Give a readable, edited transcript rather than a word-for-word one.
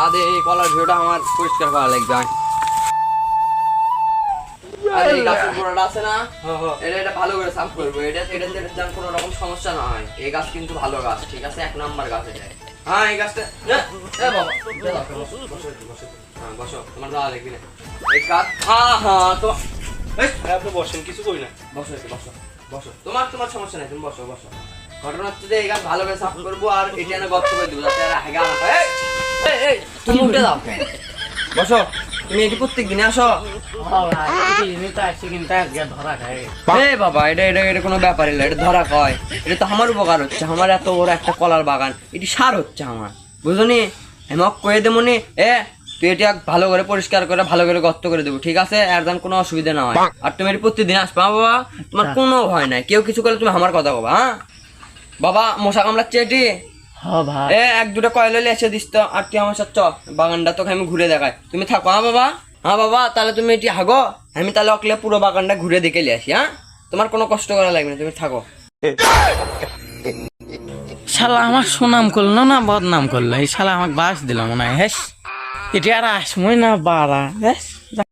আরে এই কলার ভিউটা আমার পরিষ্কার করা লাগবে। আর এই গাছের গোড়াটা আছে না, এটা ভালো করে সাফ করবো। এটাতে যেন কোনো রকম সমস্যা না হয়। এই গাছ কিন্তু ভালো গাছ, ঠিক আছে, 1 নাম্বার গাছ এটা। হ্যাঁ এই গাছটা বাবা বসো, তোমার যাওয়া লাগবে না এই গাছ। তো আপনি বসেন, কিছু করি না। বসো বসো বসো, তোমার সমস্যা নাই, তুমি বসো বসো। ঘটনা হচ্ছে যে এই গাছ ভালো করে সাফ করবো আর এটা এনে গর্ত করে দেবো যাতে আর হেগা না পায়। এই তুমি উঠে দাও, বসো। তুমি এটি প্রত্যেক দিনে আসো? এই বাবা, এটা কোনো ব্যাপার না, এটা ধরা কয়। এটা তো আমার উপকার হচ্ছে, আমার এত বড় একটা কলার বাগান, এটি সার হচ্ছে আমার, বুঝলি? আমি কয়ে দেবো নি, তুই এটি ভালো করে পরিষ্কার করে ভালো করে গর্ত করে দেবো, ঠিক আছে? আর যেন কোনো অসুবিধা না হয়। আর তুমি এটি প্রত্যেকদিন আসবা বাবা, তোমার কোনো ভয় নাই। কেউ কিছু করলে তুমি আমার কথা বলবা। হ্যাঁ বাবা, মশা কামড়াচ্ছে এটি। 1-2টা কয়েল হলে এসে দিস তো। আর তুই আমার সাথে চ, বাগানটা তোকে আমি ঘুরে দেখাই। তুমি থাকো। হ্যাঁ বাবা, হ্যাঁ বাবা, তাহলে তুমি এটি হাগো, আমি তাহলে অকলে পুরো বাগানটা ঘুরে দেখে নিয়ে আসি। হ্যাঁ, তোমার কোনো কষ্ট করা লাগবে না, তুমি থাকো। শালা আমার সুনাম করলো না বদনাম করলো, এই শালা আমাকে বাস দিল মনে হয়। হ্যাঁ, এটা আর আসমই না বাড়া। হ্যাঁ।